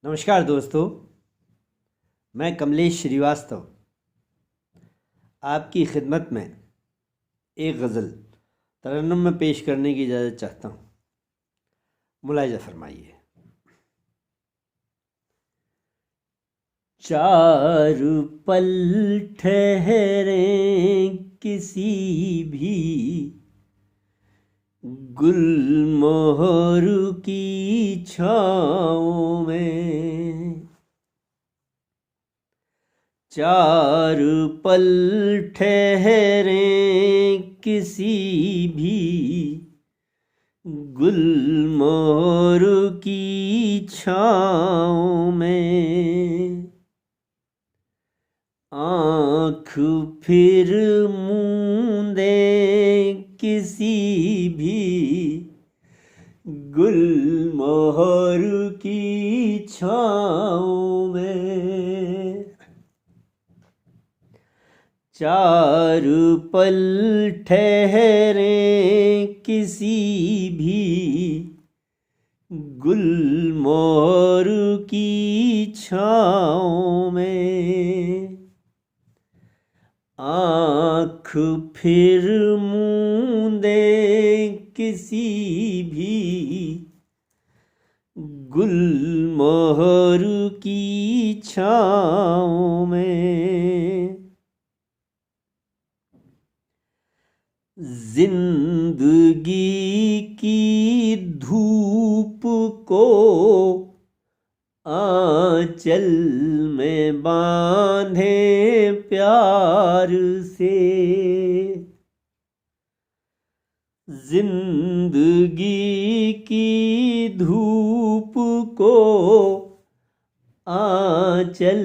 नमस्कार दोस्तों, मैं कमलेश श्रीवास्तव आपकी खिदमत में एक गज़ल तरन्नुम में पेश करने की इजाज़त चाहता हूँ। मुलाहिज़ा फरमाइए। चार पल ठहरे किसी भी गुलमोहर की छाँव में, चार पल ठहरे किसी भी गुलमोहर की छाँव में, आँख फिर मूंदे किसी भी गुलमोहर की छाँव में, चार पल ठहरे किसी भी गुलमोहर की छाँव में, आँख फिर मूंदे किसी भी गुलमोहर की छाँव में, जिंदगी की धूप को आंचल में बांधे प्यार से, जिंदगी की धूप को आंचल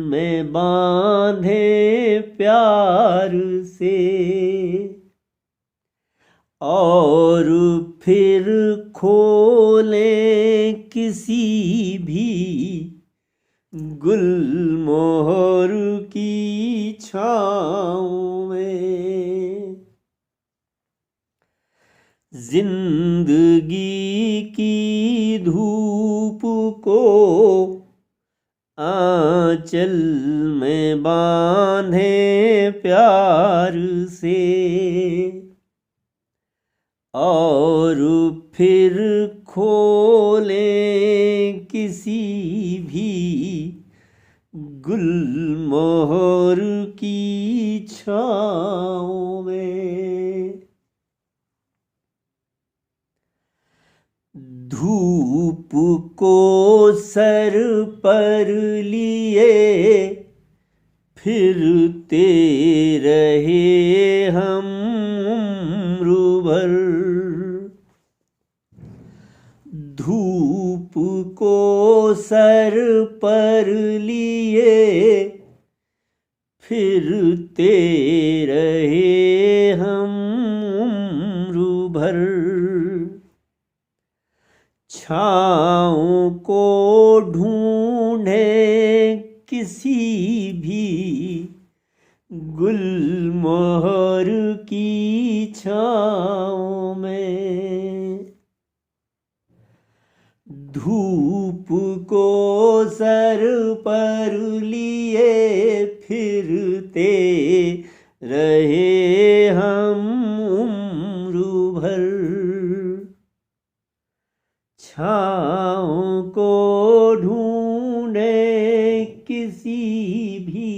में बांधे प्यार से, और फिर खोले किसी भी गुलमोहर की छाँव में, जिंदगी की धूप को आंचल में बांधे प्यार से, और फिर खोले किसी भी गुलमोहर की छाँव में, धूप को सर पर लिए फिरते रहे हम उम्र भर, धूप को सर पर लिए फिरते रहे हम उम्र भर, छाँव को ढूंढे किसी भी गुलमोहर की छाँव में, धूप को सर पर लिए फिरते रहे हम उम्र भर, छाँव को ढूंढे किसी भी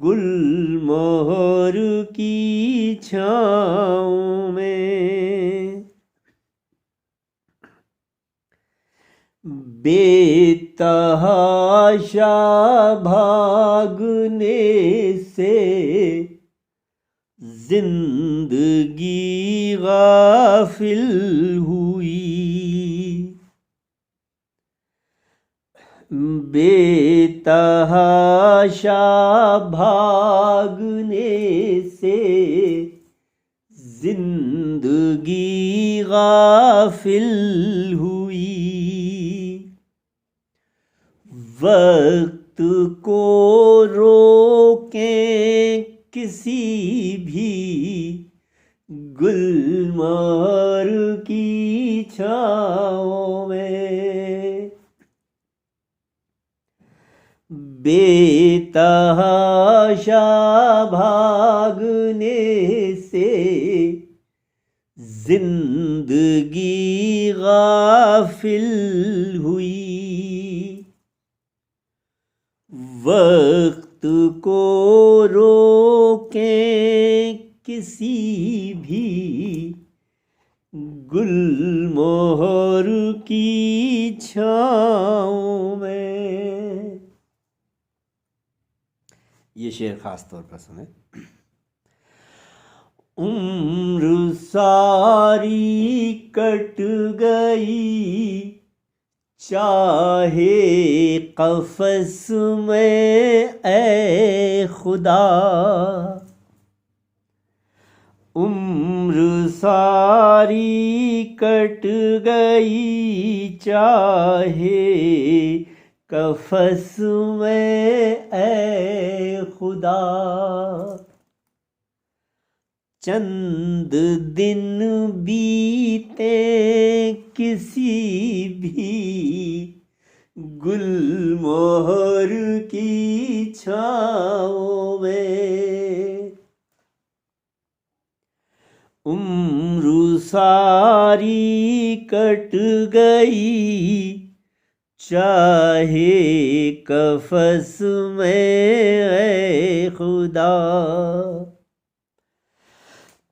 गुलमोहर की छाँव में, बेतहाशा भागने से जिंदगी गाफिल हुई, बेतहाशा भागने से जिंदगी गाफिल हुई, वक्त को रोकें किसी भी गुलमोहर की छाँव में, बेतहाशा भागने से जिंदगी गाफिल हुई। वक्त को रोकें किसी भी गुलमोहर की छाँव में। ये शेर खास तौर पर सुने। उम्र सारी कट गई चाहे कफस में ऐ खुदा। उम्र सारी कट गई चाहे कफस में ऐ खुदा। चंद दिन बीते किसी भी गुलमोहर की छाँव में। उम्र सारी कट गई चाहे कफस में ऐ खुदा।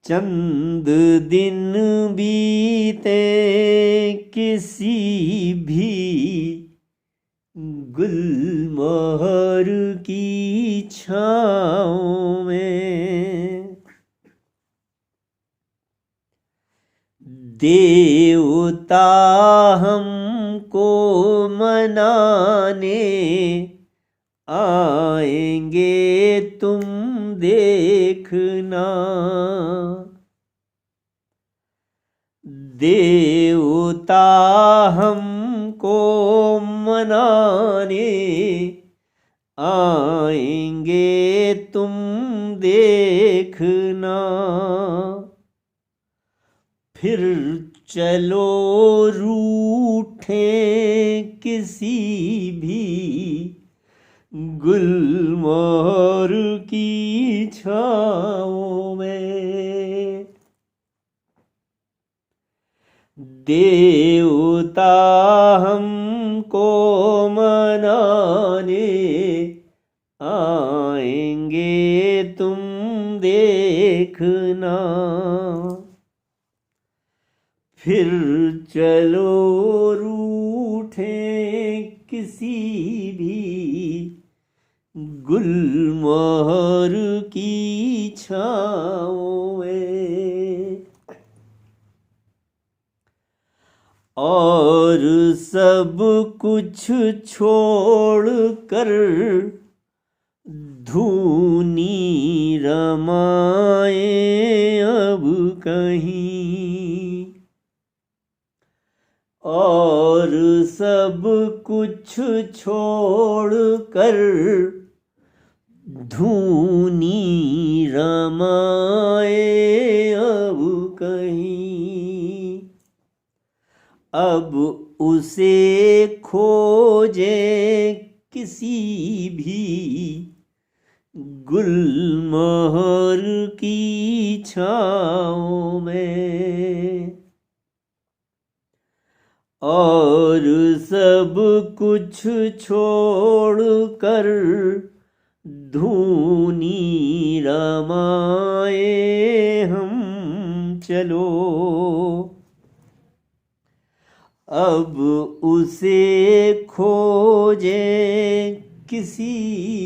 चंद दिन बीते किसी भी गुलमोहर की छाँव में। देवता हमको मनाने आएंगे तुम देखना। देवता हमको मनाने आएंगे तुम देखना। फिर चलो रूठे किसी भी गुलमोहर की छाँव में। देवता हमको मनाने आएंगे तुम देखना। फिर चलो रूठे किसी भी गुलमोहर की छाँव में। और सब कुछ छोड़ कर धूनी रमाए अब कहीं। और सब कुछ छोड़ कर धूनी रमाए अब कहीं। अब उसे खोजे किसी भी गुलमोहर की छाँव में। और सब कुछ छोड़ कर धूनी रमाए हम चलो। अब उसे खोजे किसी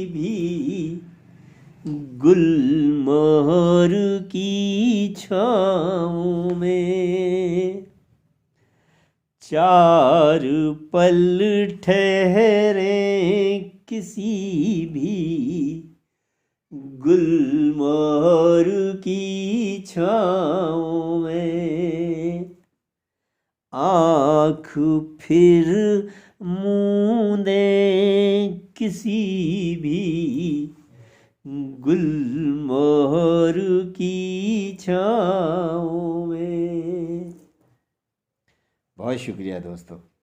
भी गुलमोहर की छाँव में। चार पल ठहरे किसी भी गुलमोहर की छाँव में। आँख फिर मूंदे किसी भी गुलमोहर की छाँव में। बहुत शुक्रिया दोस्तों।